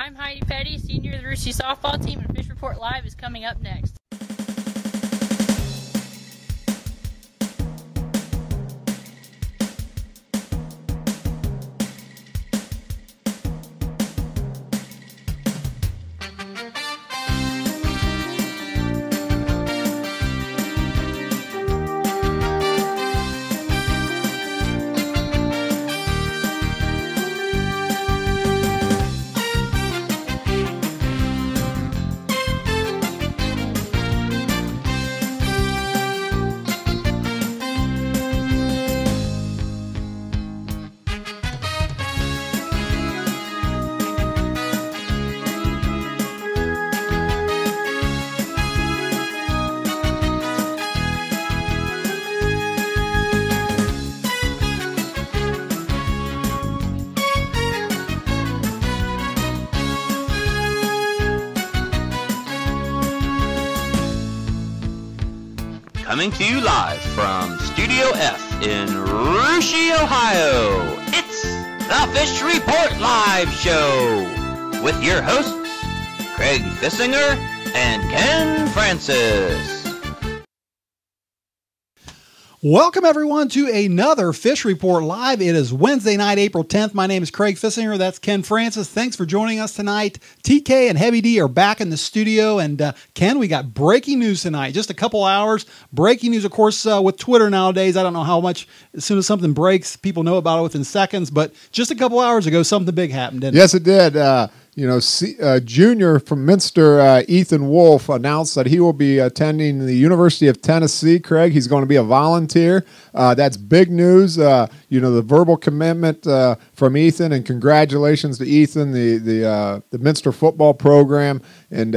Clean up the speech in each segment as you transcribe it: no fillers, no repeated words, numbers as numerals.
I'm Heidi Petty, senior of the Russia softball team, and Fish Report Live is coming up next. Coming to you live from Studio F in Russia, Ohio, it's the Fish Report Live Show with your hosts, Craig Fissinger and Ken Francis. Welcome, everyone, to another Fish Report Live. It is Wednesday night, April 10th. My name is Craig Fissinger. That's Ken Francis. Thanks for joining us tonight. TK and Heavy D are back in the studio. And, Ken, we got breaking news tonight. Just a couple hours. Breaking news, of course, with Twitter nowadays. I don't know how much, as soon as something breaks, people know about it within seconds. But just a couple hours ago, something big happened, didn't it? Yes, it did. Junior from Minster, Ethan Wolf, announced that he will be attending the University of Tennessee. Craig, he's going to be a volunteer. That's big news. The verbal commitment from Ethan, and congratulations to Ethan, the Minster football program, and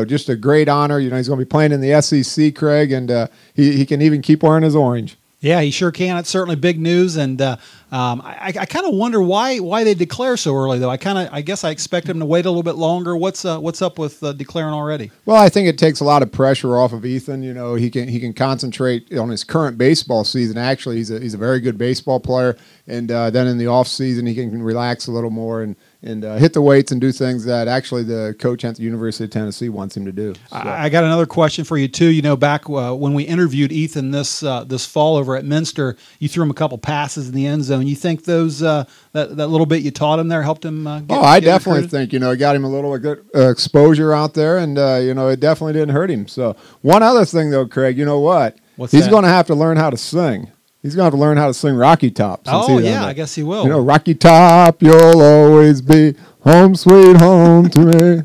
just a great honor. He's going to be playing in the SEC, Craig, and he can even keep wearing his orange. Yeah, he sure can. It's certainly big news, and I kind of wonder why they declare so early, though. I guess I expect him to wait a little bit longer. What's up with declaring already? Well, I think it takes a lot of pressure off of Ethan. He can concentrate on his current baseball season. Actually, he's a very good baseball player, and then in the off season he can relax a little more and hit the weights and do things that actually the coach at the University of Tennessee wants him to do. So. I got another question for you too. Back when we interviewed Ethan this fall over at Minster, you threw him a couple passes in the end zone. You think those that little bit you taught him there helped him? I definitely think it got him a little good exposure out there, and it definitely didn't hurt him. So one other thing though, Craig, you know what? He's going to have to learn how to sing. He's going to have to learn how to sing Rocky Top. Oh, yeah, I guess he will. Rocky Top, you'll always be home sweet home to me.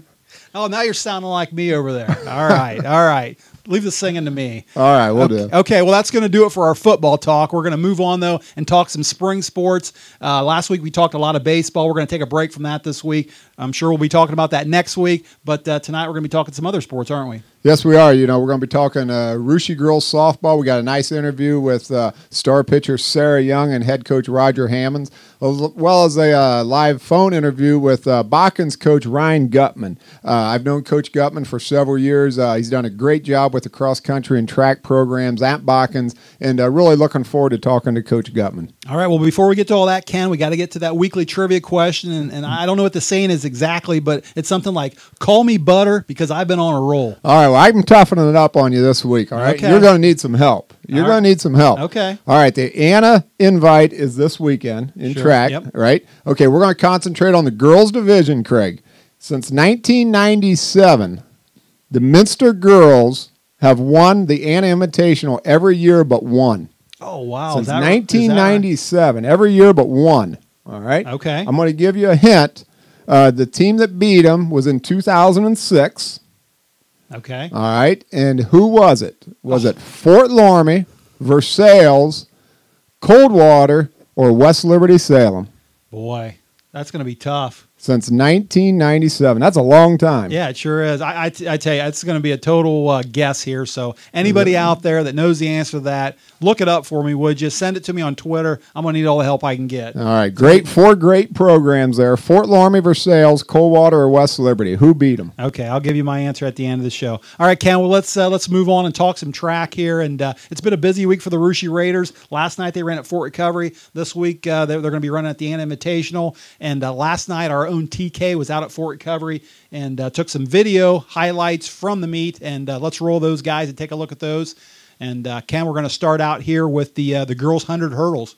Oh, now you're sounding like me over there. All right. Leave the singing to me. All right, we'll do. Okay, well, that's going to do it for our football talk. We're going to move on, though, and talk some spring sports. Last week we talked a lot of baseball. We're going to take a break from that this week. I'm sure we'll be talking about that next week, but tonight we're going to be talking some other sports, aren't we? Yes, we are. We're going to be talking Russia girls softball. We got a nice interview with star pitcher Sara Young and head coach Roger Hammonds, as well as a live phone interview with Botkins coach Ryan Gutman. I've known Coach Gutman for several years. He's done a great job with the cross-country and track programs at Botkins, and really looking forward to talking to Coach Gutman. All right, well, before we get to all that, Ken, we got to get to that weekly trivia question, and I don't know what the saying is exactly, but it's something like, call me butter, because I've been on a roll. All right, well, I'm toughening it up on you this week, all right? Okay. You're going to need some help. You're going to need some help. Okay. All right, the Anna Invite is this weekend in track, right? Okay, we're going to concentrate on the girls' division, Craig. Since 1997, the Minster girls have won the Anna Invitational every year but one. Oh, wow. Since 1997, every year but one. All right? Okay. I'm going to give you a hint. The team that beat them was in 2006. Okay. All right. And who was it? Was it Fort Loramie, Versailles, Coldwater, or West Liberty Salem? Boy, that's going to be tough. Since 1997. That's a long time. Yeah, it sure is. I tell you, it's going to be a total guess here. So anybody out there that knows the answer to that, look it up for me, would you? Send it to me on Twitter. I'm going to need all the help I can get. All right. Four great programs there. Fort Loramie, Versailles, Coldwater, or West Liberty. Who beat them? Okay, I'll give you my answer at the end of the show. All right, Ken, well, let's move on and talk some track here. And it's been a busy week for the Russia Raiders. Last night they ran at Fort Recovery. This week they're going to be running at the Anna Invitational. And last night our our own TK was out at Fort Recovery and took some video highlights from the meet. And let's roll those guys and take a look at those. And Ken, we're going to start out here with the girls 100 hurdles.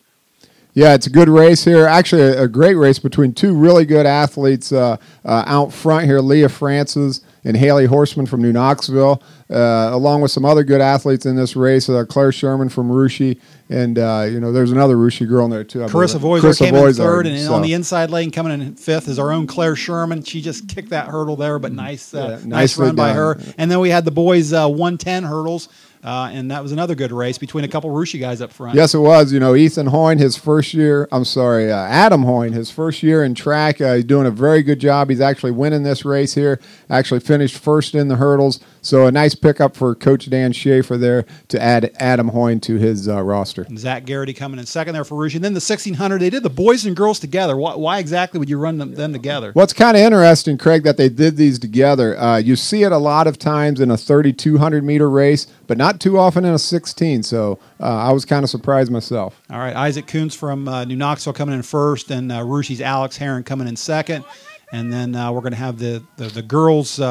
Yeah, it's a good race here. Actually, a great race between two really good athletes out front here, Leah Francis and Haley Horseman from New Knoxville, along with some other good athletes in this race, Claire Sherman from Russia, and there's another Russia girl in there too. Carissa Voiser came in third, and on the inside lane coming in fifth is our own Claire Sherman. She just kicked that hurdle there, but nice run by her. And then we had the boys 110 hurdles. And that was another good race between a couple Russia guys up front. Yes, it was. Ethan Hoyne, Adam Hoyne, his first year in track. He's doing a very good job. He's actually winning this race here. Actually finished first in the hurdles. So a nice pickup for Coach Dan Schaefer there to add Adam Hoyne to his roster. And Zach Garrity coming in second there for Russia. And then the 1600, they did the boys and girls together. Why exactly would you run them together? Well, it's kind of interesting, Craig, that they did these together. You see it a lot of times in a 3,200-meter race, but not too often in a 16. So I was kind of surprised myself. All right, Isaac Coons from New Knoxville coming in first, and Russia's Alex Heron coming in second. And then we're going to have the girls'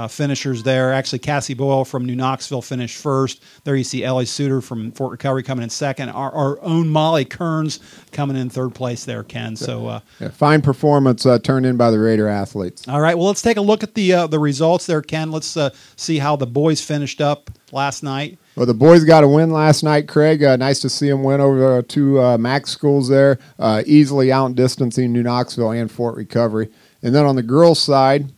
finishers there. Actually, Cassie Boyle from New Knoxville finished first. There you see Ellie Suter from Fort Recovery coming in second. Our own Molly Kearns coming in third place there, Ken. So fine performance turned in by the Raider athletes. All right, well, let's take a look at the results there, Ken. Let's see how the boys finished up last night. Well, the boys got a win last night, Craig. Nice to see them win over two MAC schools there, easily outdistancing New Knoxville and Fort Recovery. And then on the girls' side,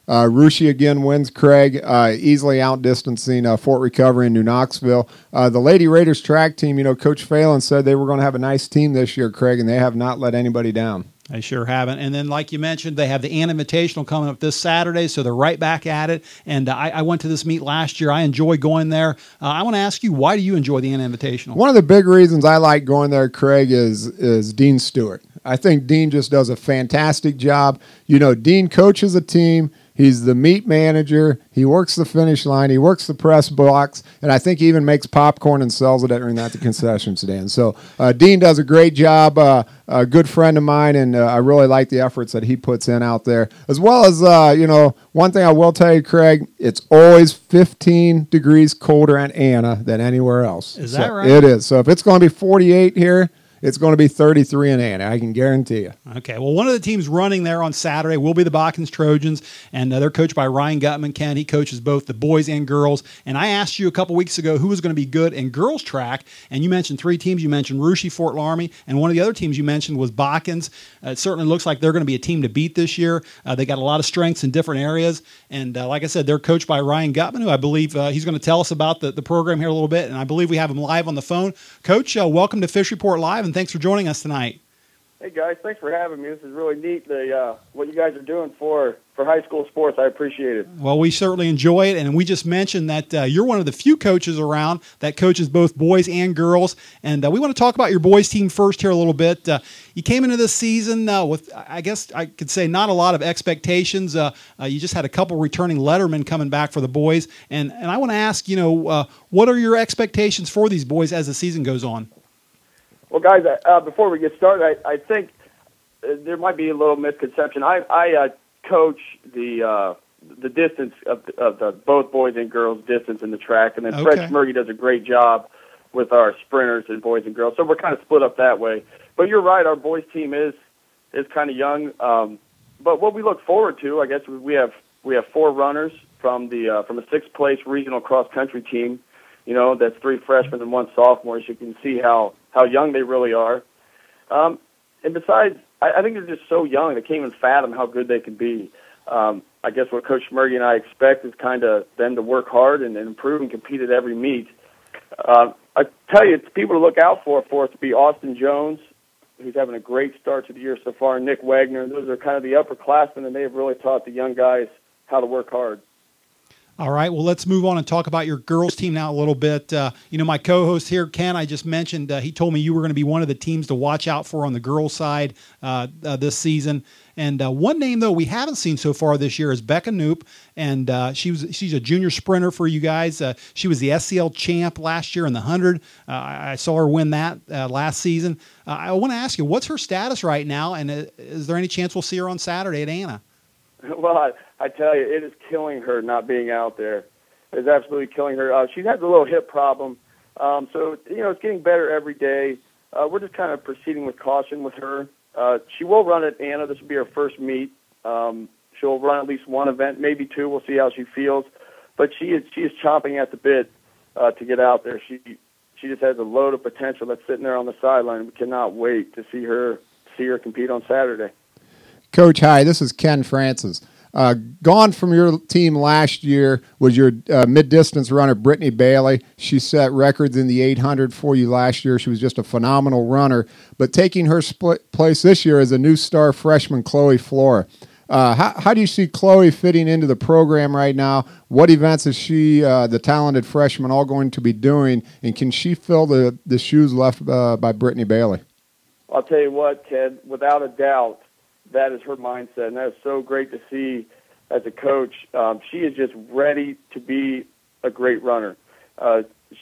Russia again wins, Craig, easily outdistancing Fort Recovery and New Knoxville. The Lady Raiders track team, Coach Phelan said they were going to have a nice team this year, Craig, and they have not let anybody down. They sure haven't. And then, like you mentioned, they have the Ann Invitational coming up this Saturday, so they're right back at it. And I went to this meet last year. I enjoy going there. I want to ask you, why do you enjoy the Ann Invitational? One of the big reasons I like going there, Craig, is Dean Stewart. I think Dean just does a fantastic job. Dean coaches a team. He's the meet manager. He works the finish line. He works the press box. And I think he even makes popcorn and sells it during that at the concession stand. So Dean does a great job, a good friend of mine, and I really like the efforts that he puts in out there. As well as, one thing I will tell you, Craig, it's always 15 degrees colder at Anna than anywhere else. Is that right? It is. So if it's going to be 48 here, it's going to be 33 in Anna, I can guarantee you. Okay, well, one of the teams running there on Saturday will be the Botkins Trojans, and they're coached by Ryan Gutman. Ken, he coaches both the boys and girls. And I asked you a couple weeks ago who was going to be good in girls track, and you mentioned three teams. You mentioned Russia, Fort Laramie, and one of the other teams you mentioned was Botkins. It certainly looks like they're going to be a team to beat this year. They got a lot of strengths in different areas, and like I said, they're coached by Ryan Gutman, who I believe he's going to tell us about the program here a little bit, and I believe we have him live on the phone. Coach, welcome to Fish Report Live, and thanks for joining us tonight. Hey guys, thanks for having me. This is really neat. What you guys are doing for high school sports, I appreciate it. Well, we certainly enjoy it, and we just mentioned that you're one of the few coaches around that coaches both boys and girls, and we want to talk about your boys team first here a little bit. You came into this season with, I guess I could say, not a lot of expectations. You just had a couple returning lettermen coming back for the boys, and I want to ask, what are your expectations for these boys as the season goes on? Well, guys, before we get started, I think there might be a little misconception. I coach the distance of the both boys and girls distance in the track, and then Fred Schmergy does a great job with our sprinters and boys and girls. So we're kind of split up that way. But you're right, our boys team is kind of young. But what we look forward to, I guess, we have four runners from a sixth place regional cross country team. That's three freshmen and one sophomore. So you can see how young they really are. And besides, I think they're just so young, they can't even fathom how good they can be. I guess what Coach Schmergy and I expect is kind of them to work hard and improve and compete at every meet. I tell you, it's people to look out for us to be Austin Jones, who's having a great start to the year so far, and Nick Wagner. Those are kind of the upperclassmen, and they've really taught the young guys how to work hard. All right, well, let's move on and talk about your girls team now a little bit. My co-host here, Ken, I just mentioned, he told me you were going to be one of the teams to watch out for on the girls' side this season. And one name, though, we haven't seen so far this year is Becca Knoop, and she's a junior sprinter for you guys. She was the SCL champ last year in the 100. I saw her win that last season. I want to ask you, what's her status right now, and is there any chance we'll see her on Saturday at Anna? Well, I tell you, it is killing her not being out there. It's absolutely killing her. She's had a little hip problem, so it's getting better every day. We're just kind of proceeding with caution with her. She will run at Anna. This will be her first meet. She'll run at least one event, maybe two. We'll see how she feels. But she is chomping at the bit to get out there. She just has a load of potential that's sitting there on the sideline. We cannot wait to see her compete on Saturday. Coach, hi, this is Ken Francis. Gone from your team last year was your mid-distance runner, Brittany Bailey. She set records in the 800 for you last year. She was just a phenomenal runner. But taking her place this year is a new star freshman, Chloe Flora. How do you see Chloe fitting into the program right now? What events is she, the talented freshman, all going to be doing? And can she fill the shoes left by Brittany Bailey? I'll tell you what, Ted, without a doubt, that is her mindset, and that is so great to see as a coach. She is just ready to be a great runner.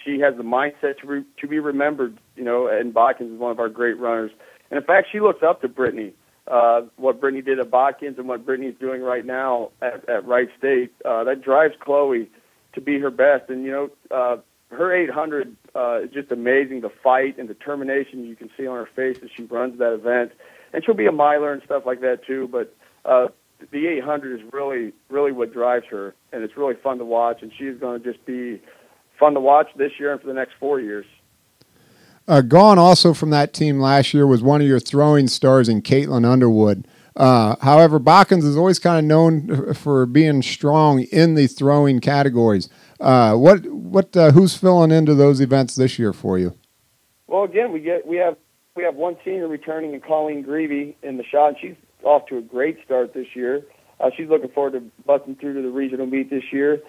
She has the mindset to be remembered, and Botkins is one of our great runners. And in fact, she looks up to Brittany. What Brittany did at Botkins and what Brittany's doing right now at Wright State, that drives Chloe to be her best. And, her 800 is just amazing, the fight and determination you can see on her face as she runs that event. And she'll be a miler and stuff like that too, but the 800 is really, really what drives her, and it's really fun to watch, and she's going to just be fun to watch this year and for the next 4 years. Gone also from that team last year was one of your throwing stars in Caitlin Underwood. However, Botkins is always kind of known for being strong in the throwing categories. Who's filling into those events this year for you? Well, again, we have one senior returning in Colleen Greavy in the shot, and she's off to a great start this year. She's looking forward to busting through to the regional meet this year.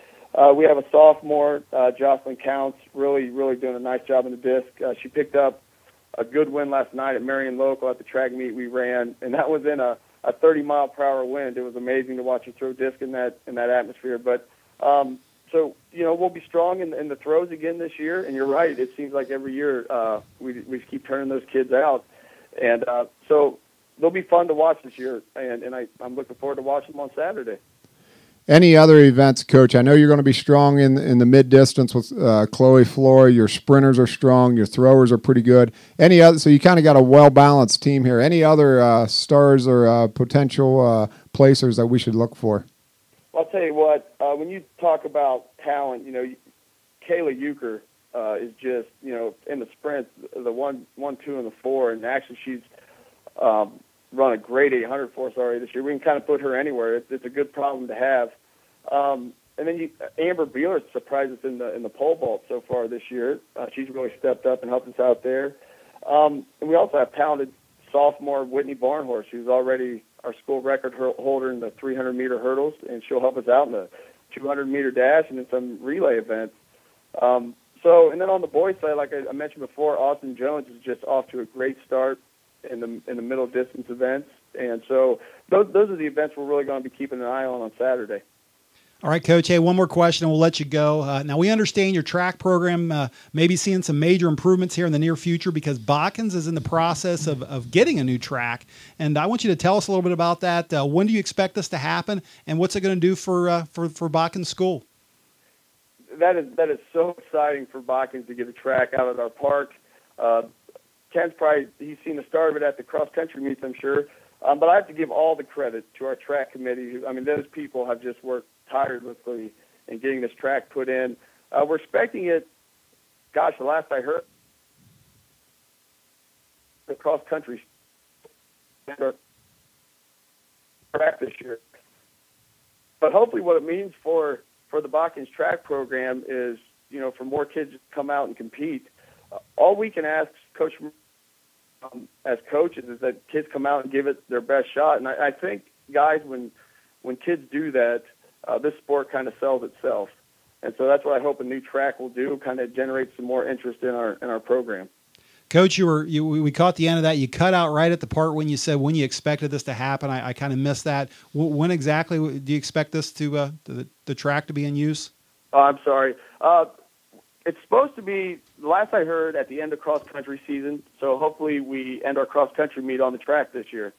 We have a sophomore, Jocelyn Counts, really, really doing a nice job in the disc. She picked up a good win last night at Marion Local at the track meet we ran, and that was in a 30-mile-per-hour wind. It was amazing to watch her throw disc in that atmosphere. But so we'll be strong in the throws again this year. And you're right; it seems like every year we keep turning those kids out, and so they'll be fun to watch this year. And I'm looking forward to watching them on Saturday. Any other events, Coach? I know you're going to be strong in the mid-distance with Chloe Flora. Your sprinters are strong. Your throwers are pretty good. Any other? So you kind of got a well-balanced team here. Any other stars or potential placers that we should look for? Well, I'll tell you what. When you talk about talent, Kayla Euchre is just in the sprint, the 1, 2, and the 4, and actually she's run a great 800 for us already this year. We can kind of put her anywhere. It's a good problem to have. And then Amber Beeler surprised us in the pole vault so far this year. She's really stepped up and helped us out there. And we also have talented sophomore Whitney Barnhorse, who's already our school record holder in the 300-meter hurdles, and she'll help us out in the 200-meter dash and in some relay events. And then on the boys' side, like I mentioned before, Austin Jones is just off to a great start in the middle distance events, and so those are the events we're really going to be keeping an eye on Saturday. All right, Coach. Hey, one more question, and we'll let you go. Now, we understand your track program may be seeing some major improvements here in the near future because Botkins is in the process of getting a new track, and I want you to tell us a little bit about that. When do you expect this to happen, and what's it going to do for Botkins School? That is so exciting for Botkins to get a track out at our park. Ken's he's seen the start of it at the cross-country meets, I'm sure. But I have to give all the credit to our track committee. Those people have just worked tirelessly in getting this track put in. We're expecting it, the last I heard, the cross-country track this year. But hopefully what it means for the Botkins track program is, for more kids to come out and compete. All we can ask Coach as coaches is that kids come out and give it their best shot. And I think, guys, when kids do that, this sport kind of sells itself. And so that's what I hope a new track will do, kind of generate some more interest in our program. Coach, we caught the end of that. You cut out right at the part when you said when you expected this to happen. I kind of missed that. When exactly do you expect this to the track to be in use? Oh, I'm sorry. It's supposed to be, last I heard, at the end of cross-country season. So hopefully we end our cross-country meet on the track this year.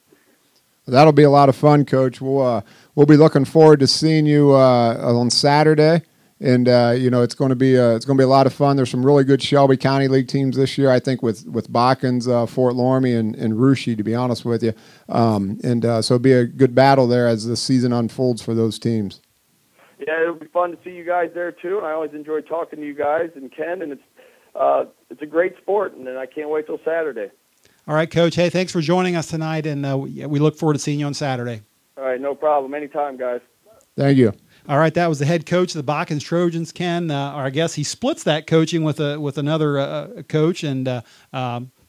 That'll be a lot of fun, Coach. We'll be looking forward to seeing you on Saturday. And it's going to be a lot of fun. There's some really good Shelby County League teams this year, I think, with Botkins, Fort Loramie, and Russia, to be honest with you. So it'll be a good battle there as the season unfolds for those teams. Yeah, it'll be fun to see you guys there too. I always enjoy talking to you guys and Ken, and it's a great sport, and I can't wait till Saturday. All right, Coach. Hey, thanks for joining us tonight, and we look forward to seeing you on Saturday. All right, no problem. Anytime, guys. Thank you. All right, that was the head coach of the Botkins Trojans, Ken. Or I guess he splits that coaching with another coach,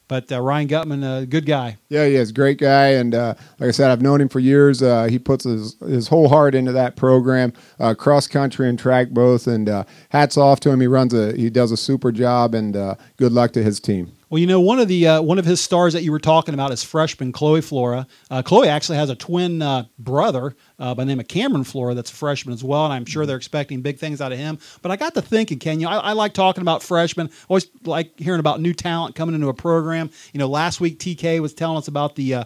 but Ryan Gutman, a good guy. Yeah, he is a great guy, and like I said, I've known him for years. He puts his whole heart into that program, cross country and track both. And hats off to him. He does a super job, and good luck to his team. Well, one of his stars that you were talking about is freshman Chloe Flora. Chloe actually has a twin brother by the name of Cameron Flora that's a freshman as well, and I'm sure they're expecting big things out of him. But I got to thinking, Ken, I like talking about freshmen. Always like hearing about new talent coming into a program. Last week TK was telling us about the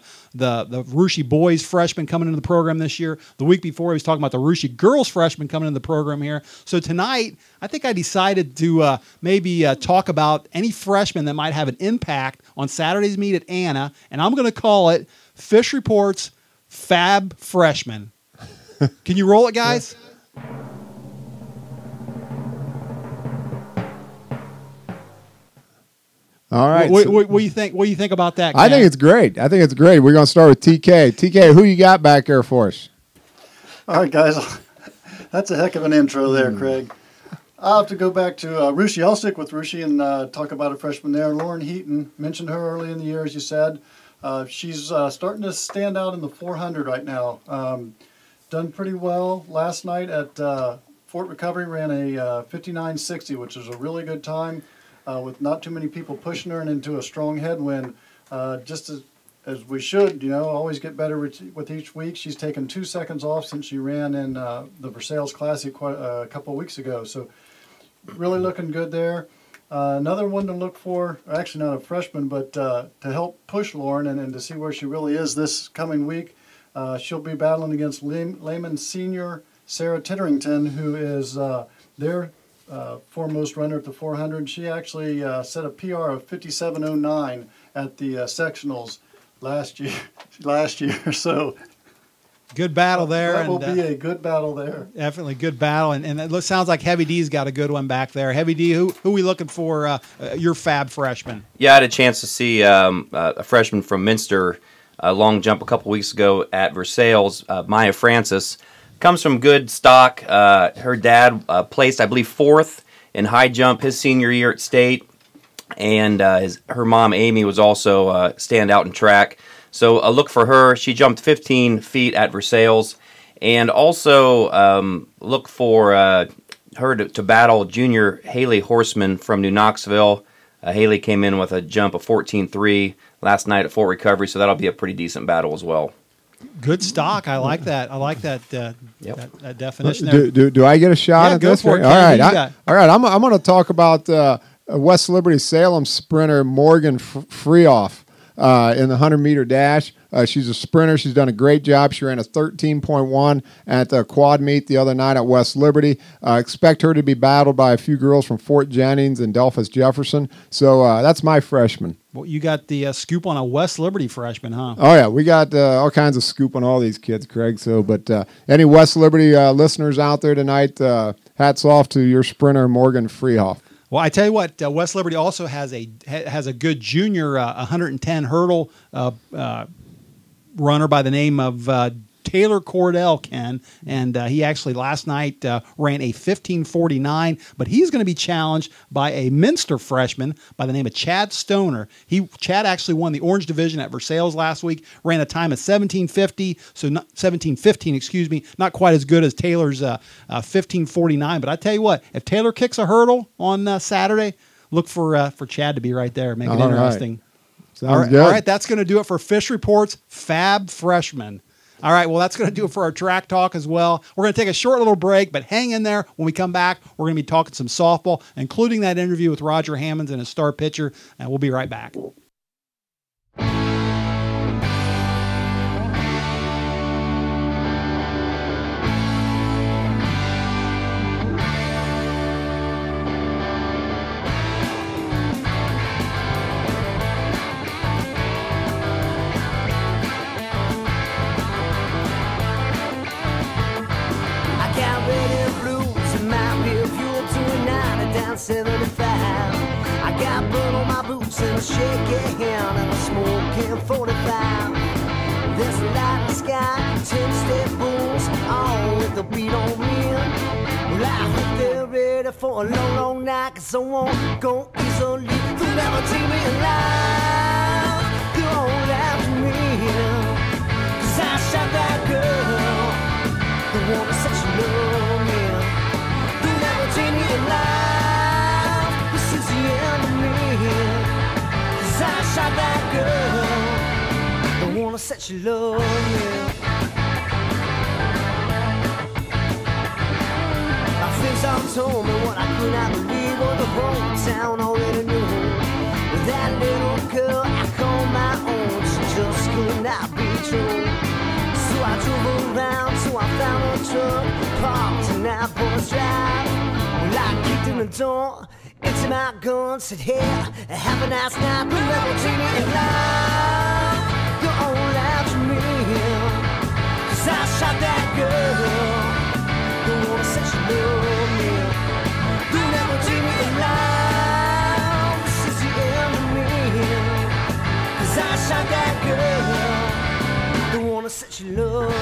Russia boys freshmen coming into the program this year. The week before he was talking about the Russia girls freshmen coming into the program here. So tonight, I think I decided to maybe talk about any freshmen that might have an impact on Saturday's meet at Anna, and I'm going to call it Fish Report's Fab Freshman. Can you roll it, guys? All right. What do you think? What do you think about that, Ken? I think it's great. We're going to start with TK. TK, who you got back there for us? All right, guys. That's a heck of an intro there, Craig. I'll have to go back to Russia. I'll stick with Russia and talk about a freshman there. Lauren Heaton, mentioned her early in the year, as you said. She's starting to stand out in the 400 right now. Done pretty well last night at Fort Recovery, ran a 59.60, which is a really good time with not too many people pushing her and into a strong headwind. Just as we should, always get better with each week. She's taken 2 seconds off since she ran in the Versailles Classic a couple of weeks ago. So really looking good there. Another one to look for, actually not a freshman, but to help push Lauren and to see where she really is this coming week. She'll be battling against Lehman Senior Sarah Titterington, who is their foremost runner at the 400. She actually set a PR of 57.09 at the sectionals last year. So good battle there. That will be a good battle there. Definitely good battle, and it sounds like Heavy D's got a good one back there. Heavy D, who are we looking for? Your Fab freshman. Yeah, I had a chance to see a freshman from Minster long jump a couple weeks ago at Versailles. Maya Francis comes from good stock. Her dad placed, I believe, 4th in high jump his senior year at state, and her mom Amy was also standout in track. So a look for her. She jumped 15 feet at Versailles. And also look for her to battle junior Haley Horseman from New Knoxville. Haley came in with a jump of 14.3 last night at Fort Recovery, so that'll be a pretty decent battle as well. Good stock. I like that. I like that that definition there. Do I get a shot at go this? for it, All Ken. right. All right. I'm going to talk about West Liberty Salem sprinter Morgan Freehoff. In the 100-meter dash. She's a sprinter. She's done a great job. She ran a 13.1 at the quad meet the other night at West Liberty. Expect her to be battled by a few girls from Fort Jennings and Delphus Jefferson. So that's my freshman. Well, you got the scoop on a West Liberty freshman, huh? Oh, yeah. We got all kinds of scoop on all these kids, Craig. So, but any West Liberty listeners out there tonight, hats off to your sprinter, Morgan Freehoff. Well, I tell you what, West Liberty also has a good junior 110 hurdle runner by the name of Taylor Cordell, Ken, and he actually last night ran a 15:49, but he's going to be challenged by a Minster freshman by the name of Chad Stoner. Chad actually won the Orange Division at Versailles last week, ran a time of 17:50, so 17:15, excuse me, not quite as good as Taylor's 15:49. But I tell you what, if Taylor kicks a hurdle on Saturday, look for Chad to be right there, make it interesting. All right, that's going to do it for Fish Report's Fab Freshman. All right, well, that's going to do it for our track talk as well. We're going to take a short little break, but hang in there. When we come back, we're going to be talking some softball, including that interview with Roger Hammonds and his star pitcher, and we'll be right back. I got red and blues and my real fuel to a 9 down 75. I got blood on my boots and a shaky hand and a smoking 45. There's a light in the sky, 10-step booms, all with the beat on me. Well, I hope they're ready for a long, long night, 'cause I won't go easily. They'll never take me alive. They won't after me, 'cause I shot that girl. The one that said she loved me. You'll never take me alive. This is the end of me. 'Cause I shot that girl. The one that said she loved me. My friends all told me what I could not believe, what the whole town already knew. With that little girl I call my own, she just could not be true. So I drove around till I found a truck parked in that boy's drive. Well, I kicked in the door, emptied my gun, said, hey, have a nice night, but never take me alive. Go on after me, 'cause I shot that girl. The one that said she loved me. You'll never take me alive. This is the end of me, 'cause I shot that girl. The one that said she loved me.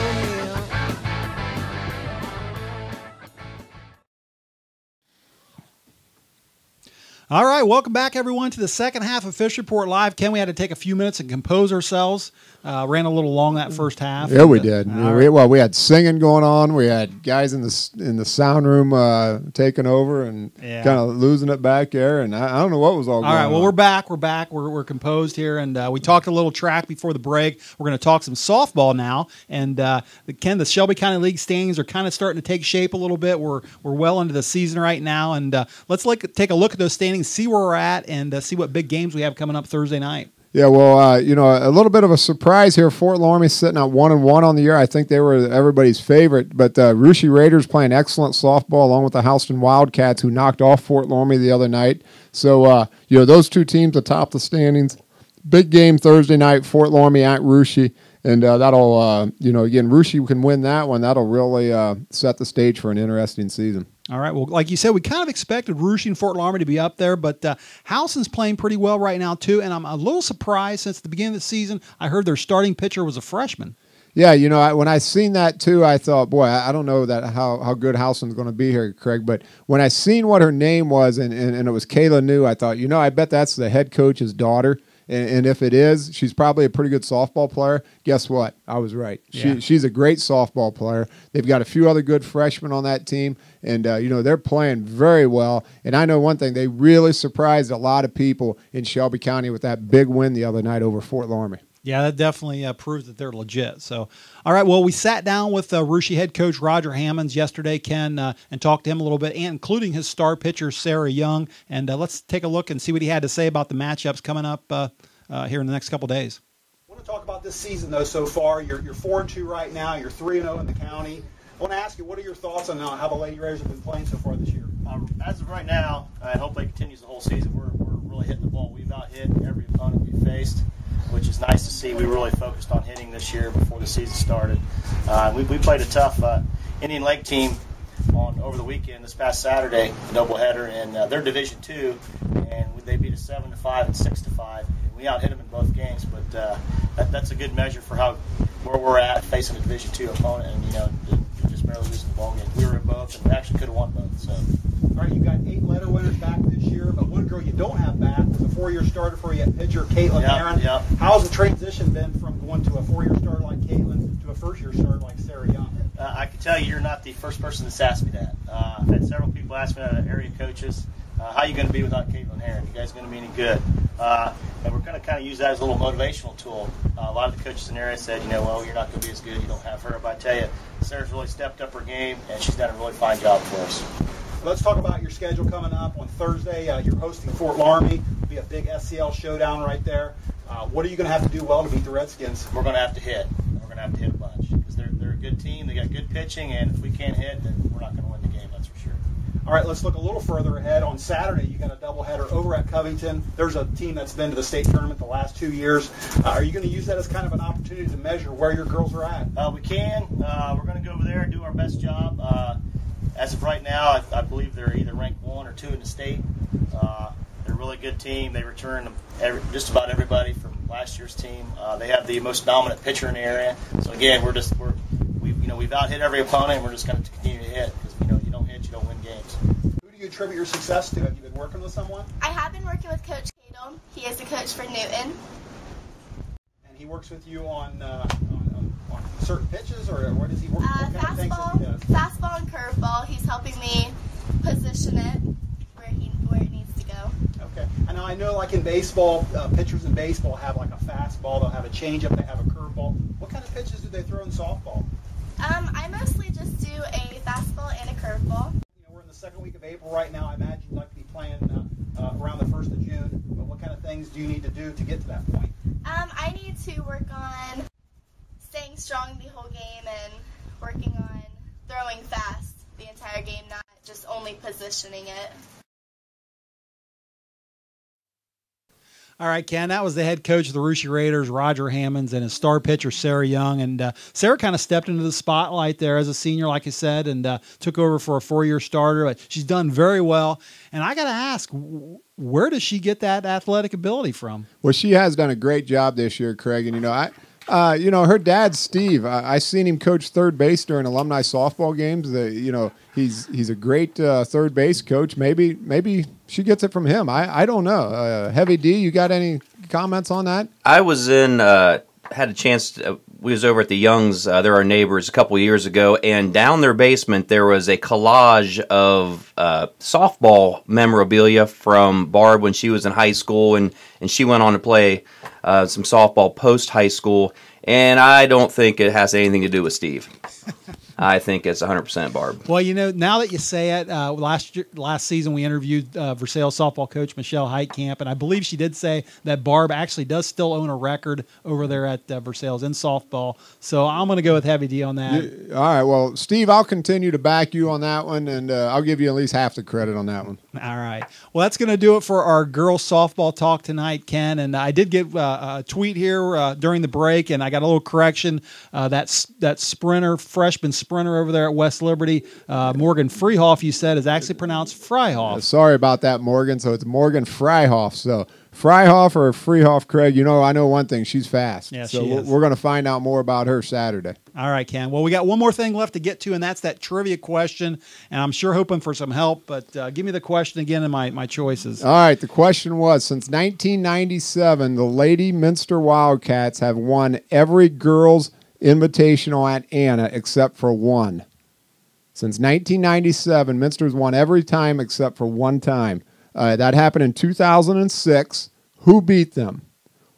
All right, welcome back, everyone, to the second half of Fish Report Live. Ken, we had to take a few minutes and compose ourselves. Ran a little long that first half. Yeah, we did. We had singing going on. We had guys in the sound room taking over and kind of losing it back there. And I don't know what was all going on. All right, well, we're back. We're composed here. And we talked a little track before the break. We're going to talk some softball now. And, Ken, the Shelby County League standings are kind of starting to take shape a little bit. We're well into the season right now. And let's take a look at those standings, see where we're at, and see what big games we have coming up Thursday night. Yeah, well, a little bit of a surprise here. Fort Laramie sitting at 1-1 on the year. I think they were everybody's favorite. But Russia Raiders playing excellent softball along with the Houston Wildcats, who knocked off Fort Laramie the other night. So, those two teams atop the standings. Big game Thursday night, Fort Laramie at Russia. And that'll, again, Russia can win that one. That'll really set the stage for an interesting season. All right. Well, like you said, we kind of expected Russia and Fort Laramie to be up there, but Houston's playing pretty well right now, too. And I'm a little surprised since the beginning of the season, I heard their starting pitcher was a freshman. Yeah, when I seen that, too, I thought, boy, I don't know how good Houston's going to be here, Craig. But when I seen what her name was and it was Kayla New, I thought, I bet that's the head coach's daughter. And if it is, she's probably a pretty good softball player. Guess what? I was right. Yeah. She's a great softball player. They've got a few other good freshmen on that team, and they're playing very well. And I know one thing: they really surprised a lot of people in Shelby County with that big win the other night over Fort Laramie. Yeah, that definitely proves that they're legit. So, all right, well, we sat down with Russia head coach Roger Hammonds yesterday, Ken, and talked to him a little bit, and including his star pitcher, Sara Young. And let's take a look and see what he had to say about the matchups coming up here in the next couple days. I want to talk about this season, though, so far. You're 4-2 right now. You're 3-0 in the county. I want to ask you, what are your thoughts on how the Lady Raiders have been playing so far this year? As of right now, I hope it continues the whole season. We're really hitting the ball. We've out-hit every opponent we've faced, which is nice to see. We really focused on hitting this year before the season started. We played a tough Indian Lake team over the weekend, this past Saturday, a doubleheader, and they're Division II, and they beat us 7-5 and 6-5. And we out-hit them in both games, but that's a good measure for how where we're at, facing a Division II opponent, and just barely losing the ball game. We were in both, and we actually could have won both. So, All right, you got 8 letter winners back this year, but one girl you don't have back was a 4-year starter for you at pitcher, Caitlin Aaron. Yep. How's the transition been from going to a 4-year starter like Caitlin to a first-year starter like Sara Young? I can tell you're not the first person that's asked me that. I've had several people ask me that, area coaches. How are you going to be without Caitlin Aaron? You guys going to be any good? And we're going to kind of use that as a little motivational tool. A lot of the coaches in the area said, well, you're not going to be as good. You don't have her. But I tell you, Sarah's really stepped up her game, and she's done a really fine job for us. Let's talk about your schedule coming up on Thursday. You're hosting Fort Laramie. It'll be a big SCL showdown right there. What are you going to have to do well to beat the Redskins? We're going to have to hit. We're going to have to hit a bunch because they're a good team. They got good pitching, and if we can't hit, then we're not going to win the game. That's for sure. All right, let's look a little further ahead. On Saturday, you got a doubleheader over at Covington. There's a team that's been to the state tournament the last 2 years. Are you going to use that as kind of an opportunity to measure where your girls are at? We can. We're going to go over there and do our best job. As of right now, I believe they're either ranked 1 or 2 in the state. They're a really good team. They return just about everybody from last year's team. They have the most dominant pitcher in the area. So again, we've out hit every opponent, and we're just going to continue to hit because you don't hit, you don't win games. Who do you attribute your success to? Have you been working with someone? I have been working with Coach Cadle. He is the coach for Newton. And he works with you on certain pitches, or what does he work? What kind of things does he do? Fastball and curveball. He's helping me position it where it needs to go. Okay. And I know, like in baseball, pitchers in baseball have like a fastball. They'll have a changeup. They have a curveball. What kind of pitches do they throw in softball? I mostly just do a fastball and a curveball. We're in the second week of April right now. I imagine you'd like to be playing around the 1st of June. But what kind of things do you need to do to get to that point? I need to work on staying strong the whole game and working on throwing fast the entire game, not just only positioning it. All right, Ken, that was the head coach of the Russia Raiders, Roger Hammonds, and his star pitcher, Sara Young. And Sara kind of stepped into the spotlight there as a senior, like I said, and took over for a 4-year starter. But she's done very well. And I got to ask, where does she get that athletic ability from? Well, she has done a great job this year, Craig. And, her dad, Steve, I seen him coach third base during alumni softball games. He's a great third base coach. Maybe she gets it from him. I don't know. Heavy D, you got any comments on that? I was had a chance we was over at the Youngs, they're our neighbors, a couple years ago, and down their basement there was a collage of softball memorabilia from Barb when she was in high school, and she went on to play some softball post-high school, and I don't think it has anything to do with Steve. I think it's 100% Barb. Well, now that you say it, last season we interviewed Versailles softball coach Michelle Heitkamp, and I believe she did say that Barb actually does still own a record over there at Versailles in softball. So I'm going to go with Heavy D on that. All right. Well, Steve, I'll continue to back you on that one, and I'll give you at least half the credit on that one. All right. Well, that's going to do it for our girls softball talk tonight, Ken. And I did get a tweet here during the break, and I got a little correction. That sprinter, freshman sprinter over there at West Liberty, Morgan Freehoff, you said, is actually pronounced Fryhoff. Sorry about that, Morgan. So it's Morgan Fryhoff. So Fryhoff or Freehoff, Craig, I know one thing. She's fast. Yeah, so she is. We're going to find out more about her Saturday. All right, Ken. Well, we got one more thing left to get to, and that's that trivia question. And I'm sure hoping for some help, but give me the question again and my choices. All right. The question was, since 1997, the Lady Minster Wildcats have won every girls' invitational at Anna except for one. Since 1997, Minster's won every time except for one time. That happened in 2006. Who beat them?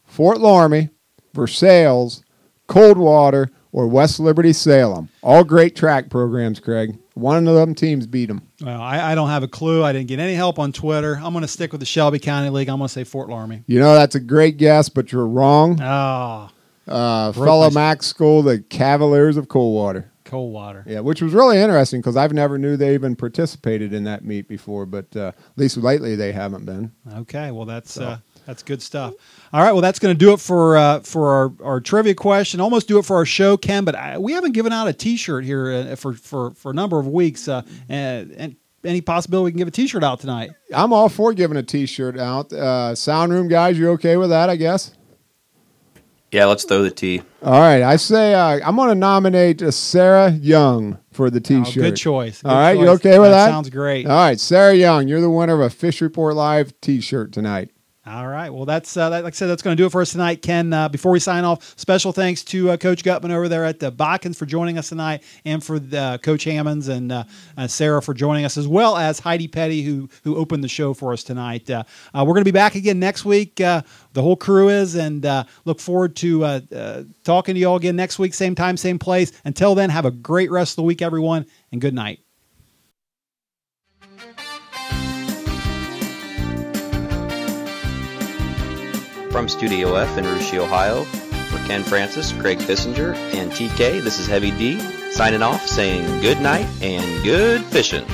Fort Laramie, Versailles, Coldwater, or West Liberty Salem. All great track programs, Craig. One of them teams beat them. Well, I don't have a clue. I didn't get any help on Twitter. I'm going to stick with the Shelby County League. I'm going to say Fort Laramie. That's a great guess, but you're wrong. Oh. Fellow Mac school, the Cavaliers of Coldwater. Coldwater. Yeah, which was really interesting because I've never knew they even participated in that meet before, but at least lately they haven't been. Okay, well that's good stuff. All right, well that's going to do it for our trivia question. Almost do it for our show, Ken. But we haven't given out a T-shirt here for a number of weeks. And any possibility we can give a T-shirt out tonight? I'm all for giving a T-shirt out. Sound room guys, you okay with that? I guess. Yeah, let's throw the T. All right, I say I'm going to nominate Sara Young for the T-shirt. Good choice. Good All right, choice. you okay with that? Sounds great. All right, Sara Young, you're the winner of a Fish Report Live T-shirt tonight. All right. Well, that's like I said, that's going to do it for us tonight. Ken, before we sign off, special thanks to Coach Gutman over there at the Botkins for joining us tonight, and for Coach Hammonds and Sarah for joining us, as well as Heidi Petty, who opened the show for us tonight. We're going to be back again next week. The whole crew is, and look forward to talking to you all again next week, same time, same place. Until then, have a great rest of the week, everyone, and good night. From Studio F in Russia, Ohio, for Ken Francis, Craig Fissinger, and TK, this is Heavy D, signing off, saying good night and good fishing.